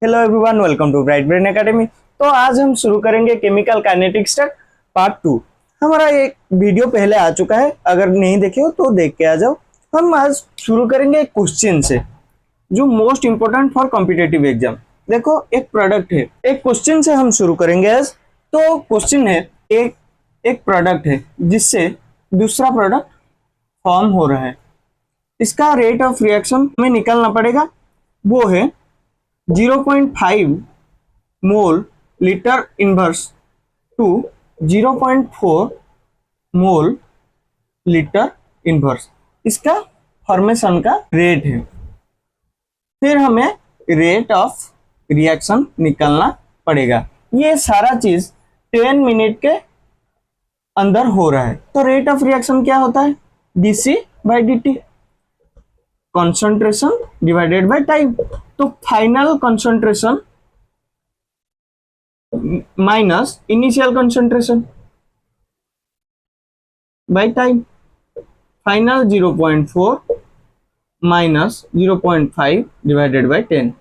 Hello everyone, welcome to bright brain academy. तो आज हम शुरू करेंगे केमिकल काइनेटिक्स पार्ट 2। हमारा एक वीडियो पहले आ चुका है, अगर नहीं देखे हो तो देख के आ जाओ। हम आज शुरू करेंगे एक क्वेश्चन से जो most important for competitive exam. देखो, एक प्रोडक्ट है, एक क्वेश्चन से हम शुरू करेंगे आज। तो क्वेश्चन है, एक एक प्रोडक्ट है जिससे दूसरा प्रोडक्ट फॉर्म हो रहा है। इसका रेट ऑफ रिएक्शन हमें निकालना पड़ेगा। वो है 0.5 मोल लिटर इनवर्स टू 0.4 मोल लिटर इनवर्स। इसका फॉर्मेशन का रेट है। फिर हमें रेट ऑफ रिएक्शन निकालना पड़ेगा। ये सारा चीज 10 मिनट के अंदर हो रहा है। तो रेट ऑफ रिएक्शन क्या होता है? dc/dt, concentration divided by time. तो final concentration minus initial concentration by time. Final 0.4 minus 0.5 divided by 10,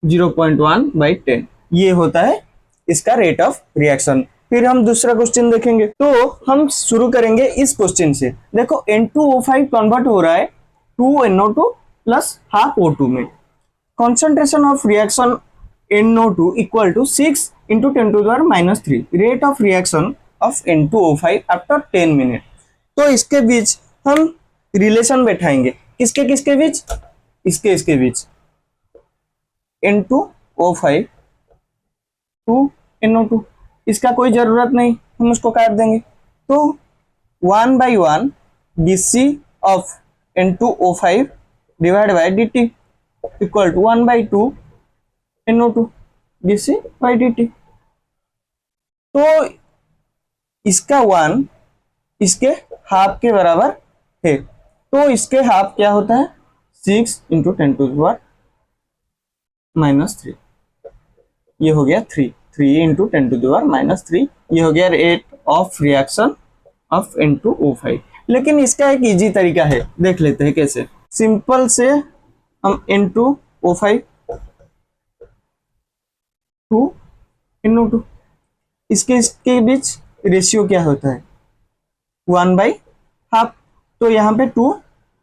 0.1 by 10। ये होता है इसका रेट ऑफ रिएक्शन। फिर हम दूसरा क्वेश्चन देखेंगे। तो हम शुरू करेंगे इस क्वेश्चन से। देखो, N2O5 कन्वर्ट हो रहा है 2NO2 प्लस हाफ O2 में। concentration of reaction NO2 equal to 6 into 10 to the power minus 3 rate of reaction of N2O5 after 10 minute. तो इसके बीच हम रिलेशन बैठाएंगे। किसके किसके बीच? इसके बीच N2O5 2NO2। इसका कोई जरूरत नहीं, हम उसको काट देंगे। तो 1/1 dc of N2O5 divide by dt equal to 1/2 NO2 dc/dt। तो इसका 1 इसके हाफ के बराबर है। तो इसके हाफ क्या होता है? 6 into 10 to the power minus 3। ये हो गया 3 into 10 to the power minus 3। ये हो गया rate of reaction of N2O5। लेकिन इसका एक इजी तरीका है, देख लेते हैं कैसे। सिंपल से हम N2O5 2NO2, इसके बीच रेशियो क्या होता है? 1/2। तो यहाँ पे 2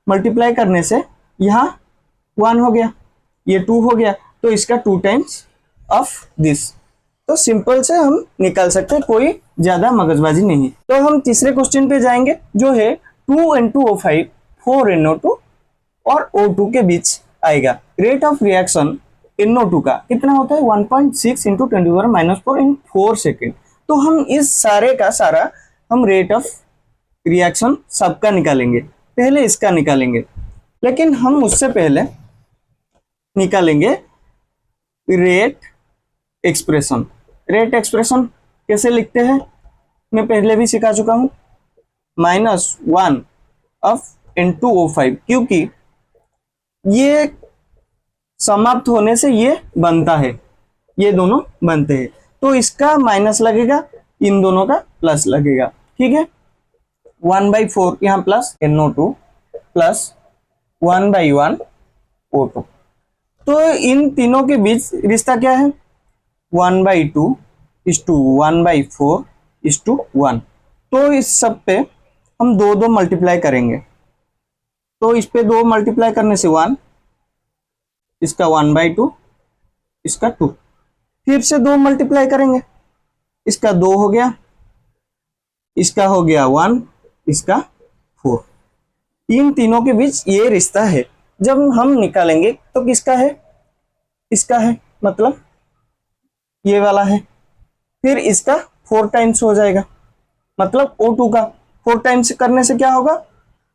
मल्टीप्लाई करने से यहाँ 1 हो गया, ये 2 हो गया। तो इसका 2 टाइम्स ऑफ दिस। तो सिंपल से हम निकाल सकते हैं, कोई ज्यादा मगजबाजी नहीं। तो हम तीसरे क्वेश्चन पे जाएंगे जो है 2N2O5 4NO2 और O2 के बीच आएगा। रेट ऑफ रिएक्शन NO2 का कितना होता है? 1.6 into 10 to the power minus 4 in 4 second. तो हम इस सारे का सारा हम रेट ऑफ रिएक्शन सबका निकालेंगे। पहले इसका निकालेंगे, लेकिन हम उससे पहले निकालेंगे रेट एक्सप्रेशन। रेट एक्सप्रेशन कैसे लिखते हैं मैं पहले भी सिखा चुका हूं। -1 ऑफ N2O5, क्योंकि ये समाप्त होने से ये बनता है, ये दोनों बनते हैं। तो इसका माइनस लगेगा, इन दोनों का प्लस लगेगा। ठीक है, 1/4 यहाँ प्लस NO2 प्लस 1/1 O2। तो इन तीनों के बीच रिश्ता क्या है? 1/2 इस टू 1/4 इस टू 1। तो इस सब पे हम 2 मल्टीप्लाई करेंगे। तो इस पे 2 मल्टीप्लाई करने से 1, इसका 1/2, इसका 2। फिर से 2 मल्टीप्लाई करेंगे, इसका 2 हो गया, इसका हो गया 1, इसका 4। इन तीनों के बीच ये रिश्ता है। जब हम निकालेंगे तो किसका है? इसका है, मतलब ये वाला है। फिर इसका 4 टाइम्स हो जाएगा, मतलब O2 का 4 टाइम्स करने से क्या होगा?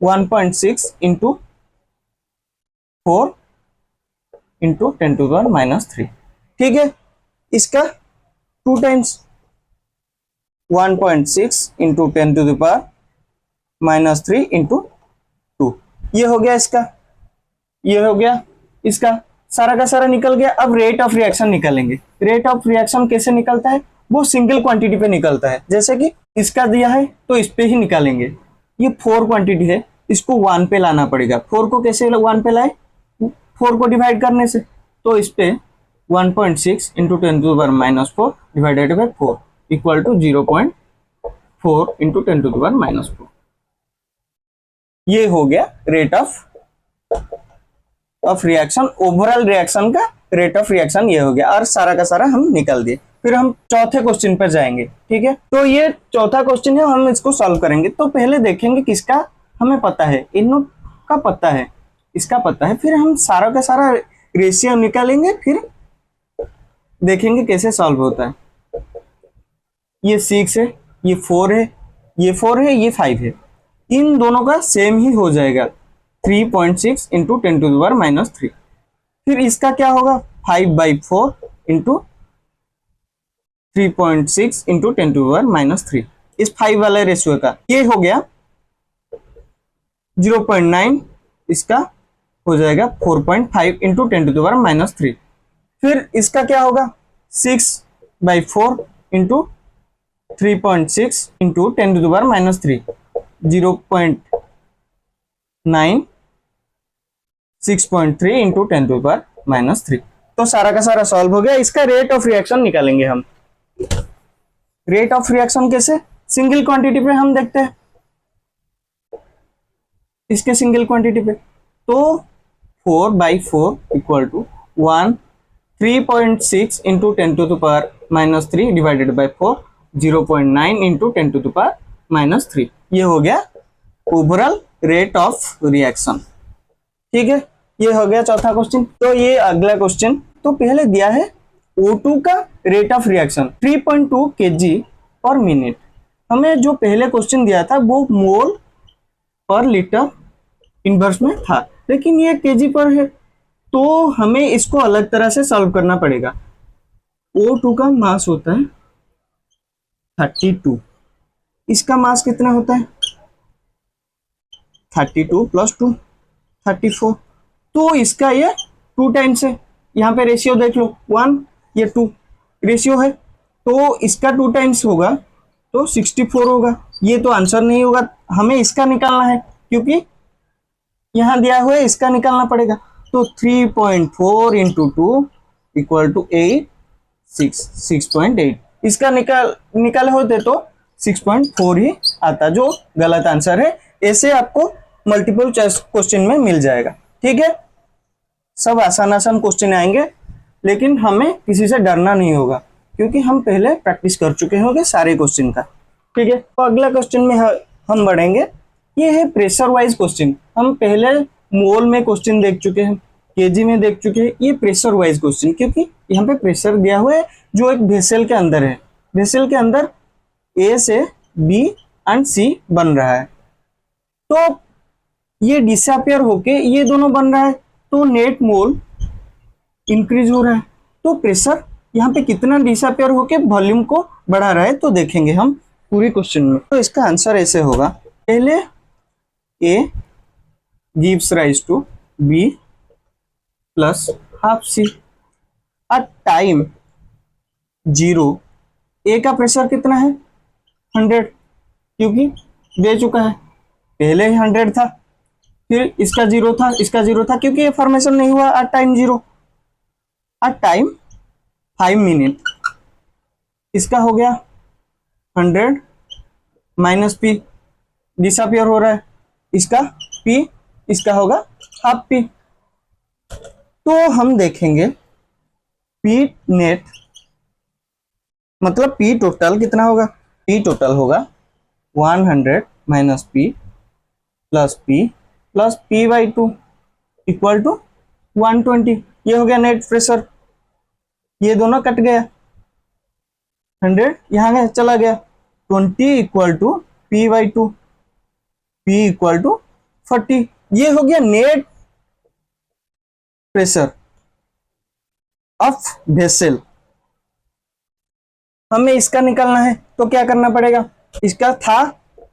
1.6 into 4 into 10 to the power minus 3। ठीक है, इसका 2 times 1.6 into 10 to the power minus 3 into 2। ये हो गया इसका, ये हो गया इसका, सारा का सारा निकल गया। अब रेट ऑफ रिएक्शन निकालेंगे। रेट ऑफ रिएक्शन कैसे निकलता है? वो सिंगल क्वांटिटी पे निकलता है। जैसे कि इसका दिया है तो इस पे ही निकालेंगे। ये 4 क्वांटिटी है, इसको 1 पे लाना पड़ेगा। 4 को कैसे 1 पे लाए? 4 को डिवाइड करने से। तो इस पे 1.6 into 10⁻⁻4 divided by 4 equal to 0.4 into 10⁻⁻4। ये हो गया rate of reaction, overall reaction का रेट ऑफ रिएक्शन ये हो गया, और सारा का सारा हम निकाल दिए। फिर हम चौथे क्वेश्चन पर जाएंगे, ठीक है। तो ये चौथा क्वेश्चन है, हम इसको सॉल्व करेंगे। तो पहले देखेंगे किसका हमें पता है, इन का पता है, इसका पता है, फिर हम सारा का सारा रेशियो निकालेंगे, फिर देखेंगे कैसे सॉल्व होता है। ये 6 है, ये 4 है, ये 4 है, ये 5 है, इन दोनों का सेम ही हो जाएगा 3.6 इंटू 10⁻³ फिर इसका क्या होगा 5/4 इंटू 3.6 इंटू 10⁻³ इस 5 वाले रेशियो का ये हो गया 0.9, इसका हो जाएगा 4.5 इंटू 10⁻³ फिर इसका क्या होगा 6/4 इंटू 3.6 इंटू 10⁻³ 0.9 6.3 इंटू 10⁻³ तो सारा का सारा सॉल्व हो गया। इसका रेट ऑफ रिएक्शन निकालेंगे हम। रेट ऑफ रिएक्शन कैसे, सिंगल क्वांटिटी पे हम देखते हैं, इसके सिंगल क्वांटिटी पे तो 4/4 equal to 3.6 into 10⁻³ divided by 4 0.9 into 10⁻³ ये हो गया ओवरऑल रेट ऑफ रिएक्शन। ठीक है, ये हो गया चौथा क्वेश्चन। तो ये अगला क्वेश्चन, तो पहले दिया है O2 का रेट ऑफ रिएक्शन 3.2 kg/मिनट। हमें जो पहले क्वेश्चन दिया था वो मोल पर लीटर इनवर्स में था, लेकिन ये केजी पर है, तो हमें इसको अलग तरह से सॉल्व करना पड़ेगा। O2 का मास होता है 32, इसका मास कितना होता है 32 + 2 34, तो इसका ये 2 टाइम्स है। यहाँ पे रेशियो देख लो 1 ये 2 रेशियो है, तो इसका 2 टाइम्स होगा तो 64 होगा। ये तो आंसर नहीं होगा, हमें इसका निकालना है क्योंकि यहाँ दिया हुआ है, इसका निकालना पड़ेगा। तो 3.4 इंटू 2 इक्वल टू 6.8, इसका निकाले होते तो 6.4 ही आता, जो गलत आंसर है। ऐसे आपको मल्टीपल चॉइस क्वेश्चन में मिल जाएगा। ठीक है, सब आसान आसान क्वेश्चन आएंगे, लेकिन हमें किसी से डरना नहीं होगा क्योंकि हम पहले प्रैक्टिस कर चुके होंगे सारे क्वेश्चन का। ठीक है, तो अगला क्वेश्चन में हम बढ़ेंगे। ये है प्रेशर वाइज क्वेश्चन। हम पहले मोल में क्वेश्चन देख चुके हैं, केजी में देख चुके हैं, ये प्रेशर वाइज क्वेश्चन, क्योंकि यहाँ पे प्रेशर दिया हुआ है जो एक वेसल के अंदर है। वेसल के अंदर ए से बी एंड सी बन रहा है, तो ये डिसअपियर होके ये दोनों बन रहा है, तो नेट मोल इंक्रीज हो रहा है। तो प्रेशर यहाँ पे कितना डिसअपियर होके वॉल्यूम को बढ़ा रहा है, तो देखेंगे हम पूरी क्वेश्चन में। तो इसका आंसर ऐसे होगा, पहले A gives rise to B plus half C at time 0। A का प्रेशर कितना है 100, क्योंकि दे चुका है, पहले ही 100 था, फिर इसका 0 था, इसका 0 था, क्योंकि ये फॉर्मेशन नहीं हुआ at time 0। At time 5 minute इसका हो गया 100 माइनस P, डिसअपियर हो रहा है, इसका P, इसका होगा हाफ P। तो हम देखेंगे P नेट मतलब P टोटल कितना होगा, P टोटल होगा 100 minus P plus P/2 equal to 120। ये हो गया नेट प्रेशर, ये दोनों कट गया, 100 यहाँ चला गया, 20 equal to P/2, P equal to 40। ये हो गया नेट प्रेशर ऑफ वेसल। हमें इसका निकालना है, तो क्या करना पड़ेगा, इसका था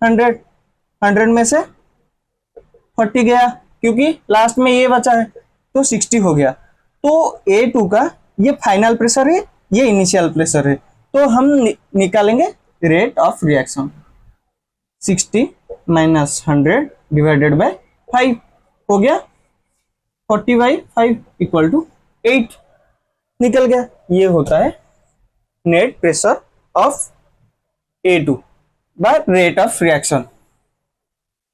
100 में से 40 गया, क्योंकि लास्ट में ये बचा है, तो 60 हो गया। तो A2 का ये फाइनल प्रेशर है, ये इनिशियल प्रेशर है, तो हम निकालेंगे rate of reaction 60 minus 100 divided by 5 हो गया 40/5 इक्वल टू 8। निकल गया। ये होता है net pressure of A2 by rate of reaction.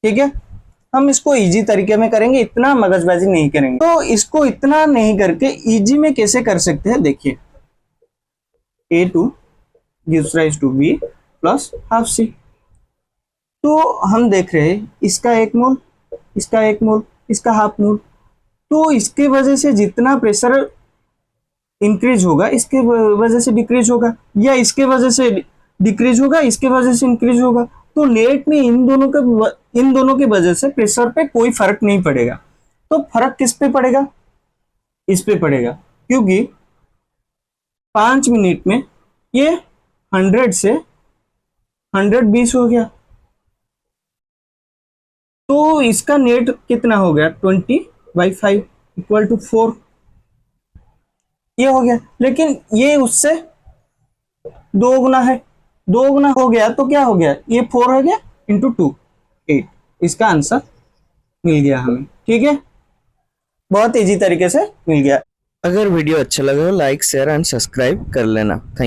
ठीक है, हम इसको इजी तरीके में करेंगे, इतना मगजबाजी नहीं करेंगे। तो इसको इतना नहीं करके इजी में कैसे कर सकते हैं, देखिए A2 gives rise to B plus half C। तो हम देख रहे हैं इसका 1 मोल, इसका 1 मोल, इसका हाफ मोल। तो इसके वजह से जितना प्रेशर इंक्रीज होगा इसके वजह से डिक्रीज होगा, या इसके वजह से डिक्रीज होगा, इसके वजह से इंक्रीज होगा। तो नेट में इन दोनों के वजह से प्रेशर पे कोई फर्क नहीं पड़ेगा। तो फर्क किस पे पड़ेगा, इस पे पड़ेगा, क्योंकि 5 मिनट में ये 100 से 120 हो गया। तो इसका नेट कितना हो गया, 20/5 इक्वल टू 4। ये हो गया, लेकिन ये उससे 2 गुना है, 2 गुना हो गया तो क्या हो गया, ये 4 हो गया इंटू 2 8। इसका आंसर मिल गया हमें। ठीक है, बहुत इजी तरीके से मिल गया। अगर वीडियो अच्छा लगे तो लाइक शेयर एंड सब्सक्राइब कर लेना। थैंक